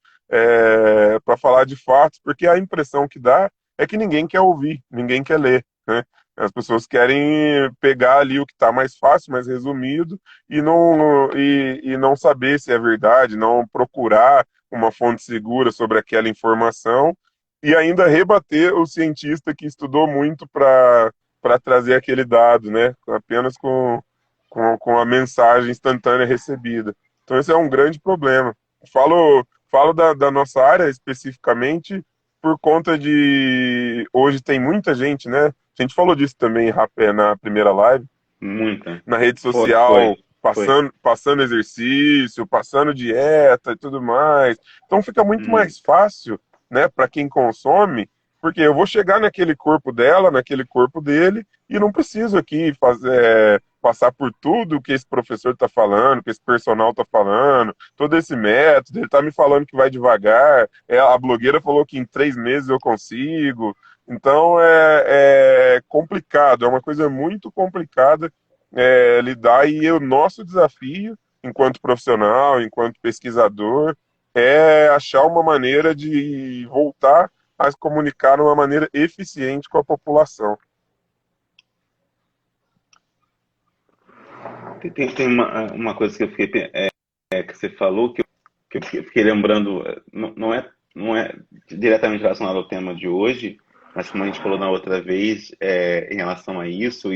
para falar de fatos, porque a impressão que dá é que ninguém quer ouvir, ninguém quer ler, né? As pessoas querem pegar ali o que está mais fácil, mais resumido, e não saber se é verdade, não procurar uma fonte segura sobre aquela informação, e ainda rebater o cientista que estudou muito para trazer aquele dado, né? Apenas com a mensagem instantânea recebida. Então, esse é um grande problema. Falo da nossa área especificamente por conta de. Hoje tem muita gente, né? A gente falou disso também, Rapé, na primeira live, Muita. na rede Foi, social, foi. passando exercício, passando dieta e tudo mais. Então fica muito Muito. mais fácil, né, para quem consome, porque eu vou chegar naquele corpo dela, naquele corpo dele, e não preciso aqui passar por tudo que esse professor está falando, que esse personal está falando, todo esse método, ele está me falando que vai devagar, a blogueira falou que em 3 meses eu consigo. Então é complicado, é uma coisa muito complicada lidar, e o nosso desafio, enquanto profissional, enquanto pesquisador, é achar uma maneira de voltar a se comunicar de uma maneira eficiente com a população. Tem uma coisa que eu fiquei, que você falou que eu fiquei lembrando, não é diretamente relacionado ao tema de hoje, mas como a gente falou na outra vez, em relação a isso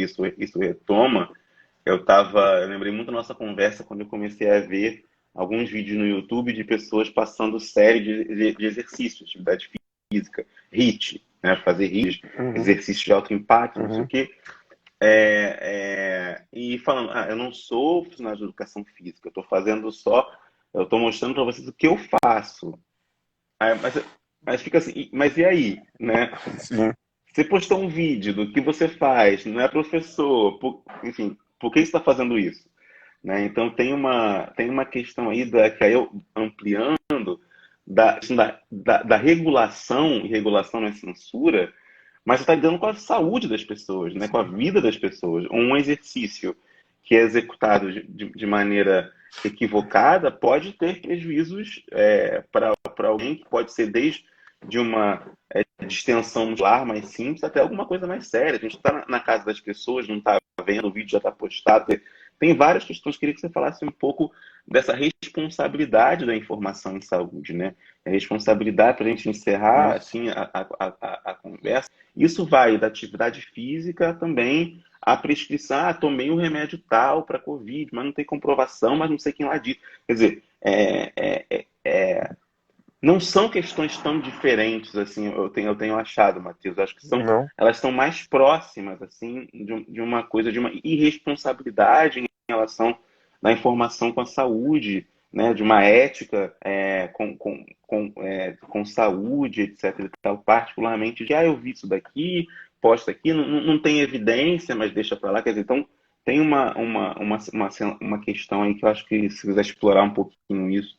retoma. Eu lembrei muito da nossa conversa quando eu comecei a ver alguns vídeos no YouTube de pessoas passando série de exercícios, atividade física, HIIT, né? Fazer HIIT, Uhum, exercícios de alto impacto, não sei o uhum, quê. E falando, eu não sou funcionário de educação física, eu estou mostrando para vocês o que eu faço. Aí, mas fica assim, mas e aí, né? sim. Você postou um vídeo do que você faz, não é professor, enfim, por que você está fazendo isso? Né? Então tem uma questão aí que aí eu ampliando da regulação, e regulação não é censura, mas você está lidando com a saúde das pessoas, né? Com a vida das pessoas. Um exercício que é executado de maneira equivocada pode ter prejuízos para alguém, que pode ser desde de uma distensão muscular mais simples até alguma coisa mais séria. A gente está na casa das pessoas, não está vendo, o vídeo já está postado. Tem várias questões. Queria que você falasse um pouco dessa responsabilidade da informação em saúde, né? A responsabilidade, para a gente encerrar Isso. assim, a conversa. Isso vai da atividade física também à prescrição. Tomei um remédio tal para Covid, mas não tem comprovação, mas não sei quem lá disse. Quer dizer, não são questões tão diferentes assim, eu tenho achado, Matheus. Acho que Não. elas são mais próximas assim de uma coisa, de uma irresponsabilidade em relação da informação com a saúde, né, de uma ética com saúde, etc. E tal, particularmente de, eu vi isso daqui, posta aqui, não tem evidência, mas deixa para lá. Quer dizer, então tem uma questão aí que eu acho que, se quiser explorar um pouquinho isso.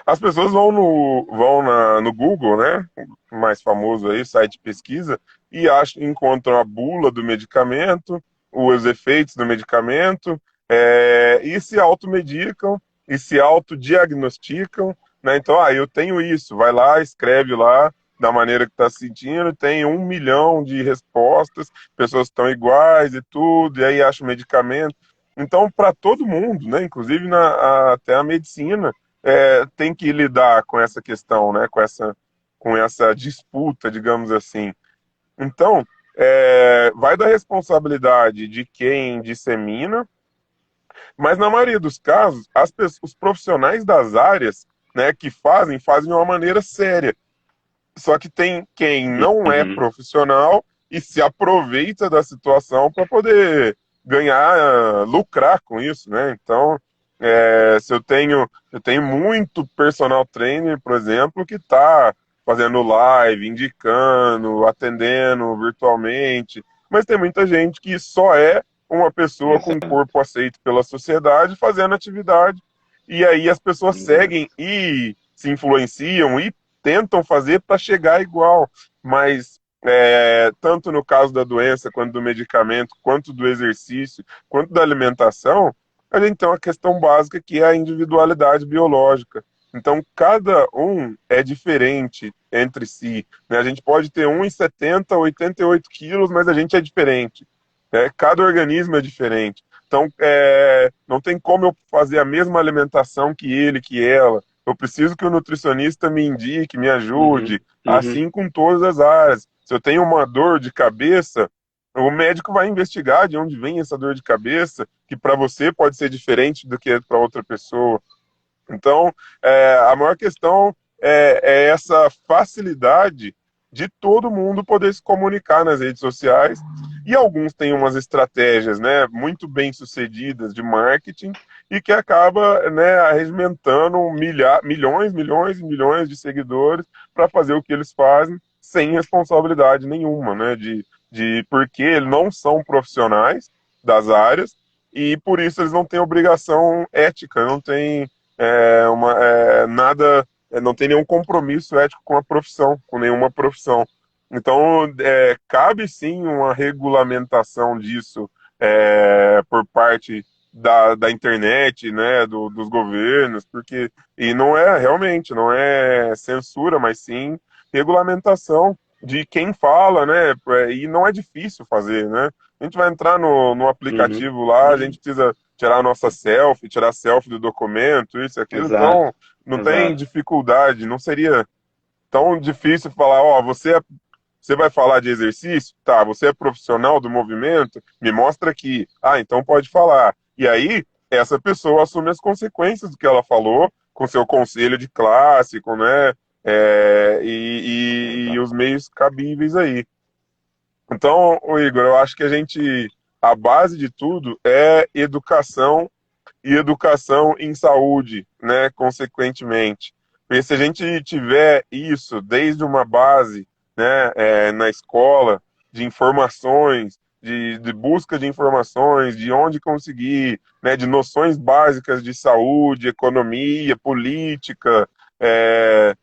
As pessoas no Google, né? O mais famoso aí, site de pesquisa, e encontram a bula do medicamento, os efeitos do medicamento, e se automedicam e se autodiagnosticam, né? Então, eu tenho isso, vai lá, escreve lá da maneira que está se sentindo, tem 1 milhão de respostas, pessoas estão iguais e tudo, e aí acha o medicamento. Então, para todo mundo, né? Inclusive até a medicina tem que lidar com essa questão, né? Com essa disputa, digamos assim. Então, vai da responsabilidade de quem dissemina, mas na maioria dos casos, os profissionais das áreas, né, que fazem de uma maneira séria. Só que tem quem não é Uhum. profissional e se aproveita da situação para poder ganhar, lucrar com isso, né? Então, se eu tenho muito personal trainer, por exemplo, que está fazendo live, indicando, atendendo virtualmente, mas tem muita gente que só é uma pessoa com um Exato, corpo aceito pela sociedade fazendo atividade, e aí as pessoas seguem exato. e se influenciam e tentam fazer para chegar igual, mas tanto no caso da doença, quanto do medicamento, quanto do exercício, quanto da alimentação, a gente tem uma questão básica que é a individualidade biológica. Então, cada um é diferente entre si, né? A gente pode ter 1,70, 88 quilos, mas a gente é diferente, né? Cada organismo é diferente. Então, não tem como eu fazer a mesma alimentação que ele, que ela. Eu preciso que o nutricionista me indique, me Uhum, ajude, uhum, assim com todas as áreas. Se eu tenho uma dor de cabeça, o médico vai investigar de onde vem essa dor de cabeça, que para você pode ser diferente do que é para outra pessoa. Então, a maior questão é essa facilidade de todo mundo poder se comunicar nas redes sociais. E alguns têm umas estratégias, né, muito bem sucedidas de marketing e que acaba, né, arregimentando milhões, milhões e milhões de seguidores para fazer o que eles fazem sem responsabilidade nenhuma, né, porque eles não são profissionais das áreas e por isso eles não têm obrigação ética, não têm nada, não tem nenhum compromisso ético com a profissão, com nenhuma profissão. Então, cabe sim uma regulamentação disso por parte da internet, né, dos governos, porque e não é realmente, não é censura, mas sim regulamentação de quem fala, né, e não é difícil fazer, né? A gente vai entrar no uhum, aplicativo lá, a gente uhum. precisa tirar a nossa selfie, tirar selfie do documento, isso e aquilo. Exato, Então, não tem exato. dificuldade, não seria tão difícil falar, ó, você vai falar de exercício? Tá, você é profissional do movimento? Me mostra aqui. Ah, então pode falar. E aí, essa pessoa assume as consequências do que ela falou, com seu conselho de classe, né? E Exato. os meios cabíveis aí. Então, ô Igor, eu acho que a base de tudo é educação e educação em saúde, né, consequentemente. Porque se a gente tiver isso desde uma base, né, na escola, de informações, de busca de informações, de onde conseguir, né, de noções básicas de saúde, economia, política, é,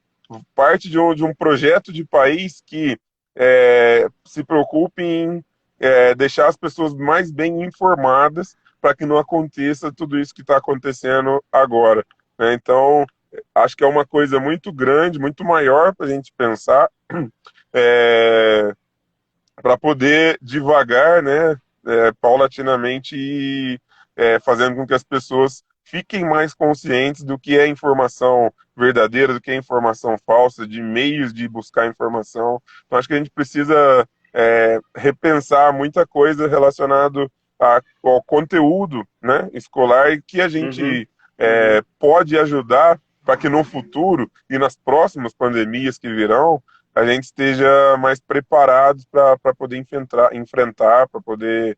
parte de um projeto de país que se preocupe em deixar as pessoas mais bem informadas para que não aconteça tudo isso que está acontecendo agora, né? Então, acho que é uma coisa muito grande, muito maior para a gente pensar, para poder devagar, né, paulatinamente e fazendo com que as pessoas fiquem mais conscientes do que é informação verdadeira, do que é informação falsa, de meios de buscar informação. Então, acho que a gente precisa repensar muita coisa relacionado ao conteúdo, né, escolar e que a Uhum, gente uhum. pode ajudar para que no futuro e nas próximas pandemias que virão, a gente esteja mais preparado para poder enfrentar, para poder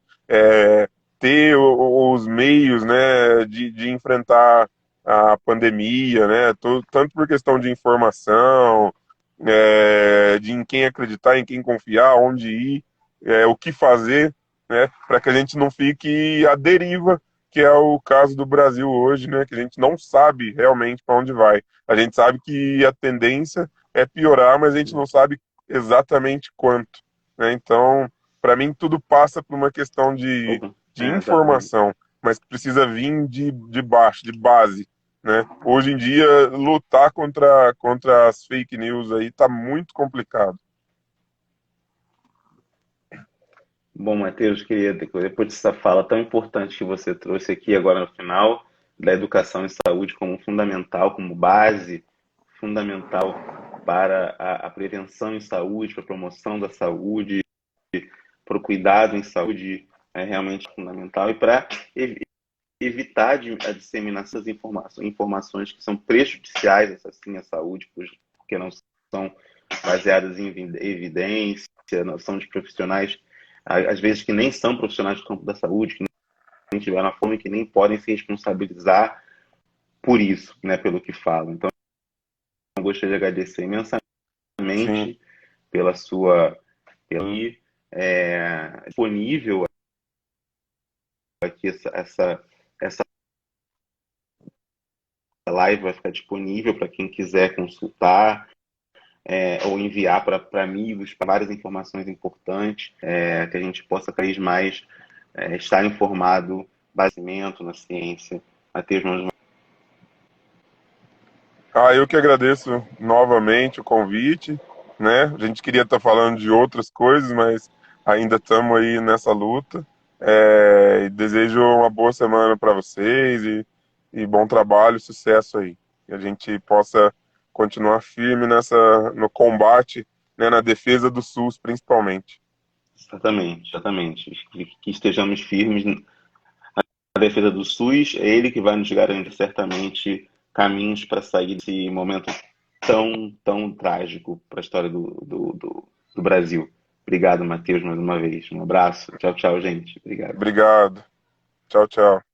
ter os meios, né, de enfrentar a pandemia, né, tanto por questão de informação, de em quem acreditar, em quem confiar, onde ir, o que fazer, né, para que a gente não fique à deriva, que é o caso do Brasil hoje, né, que a gente não sabe realmente para onde vai. A gente sabe que a tendência é piorar, mas a gente não sabe exatamente quanto, né? Então, para mim, tudo passa por uma questão Opa, de exatamente. informação, mas precisa vir de baixo, de base, né? Hoje em dia, lutar contra as fake news aí tá muito complicado. Bom, Matheus, queria, depois dessa fala tão importante que você trouxe aqui agora no final, da educação em saúde como fundamental, como base fundamental para a prevenção em saúde, para a promoção da saúde, cuidado em saúde é realmente fundamental e para evitar a disseminação das informações que são prejudiciais assim, à saúde, porque não são baseadas em evidência, não são de profissionais, às vezes que nem são profissionais do campo da saúde, que nem tiveram a fome, que nem podem se responsabilizar por isso, né, pelo que falam. Então, eu gostaria de agradecer Sim. imensamente pela sua disponível aqui essa live vai ficar disponível para quem quiser consultar ou enviar para amigos, para várias informações importantes, que a gente possa cada vez mais estar informado, baseamento na ciência. Matheus, Eu que agradeço novamente o convite, né? A gente queria estar falando de outras coisas, mas ainda estamos aí nessa luta. E desejo uma boa semana para vocês e bom trabalho, sucesso aí. Que a gente possa continuar firme no combate, né, na defesa do SUS, principalmente. exatamente. Que estejamos firmes na defesa do SUS, é ele que vai nos garantir certamente caminhos para sair desse momento tão trágico para a história do Brasil. Obrigado, Matheus, mais uma vez. Um abraço. Tchau, tchau, gente. Obrigado. Obrigado. Tchau, tchau.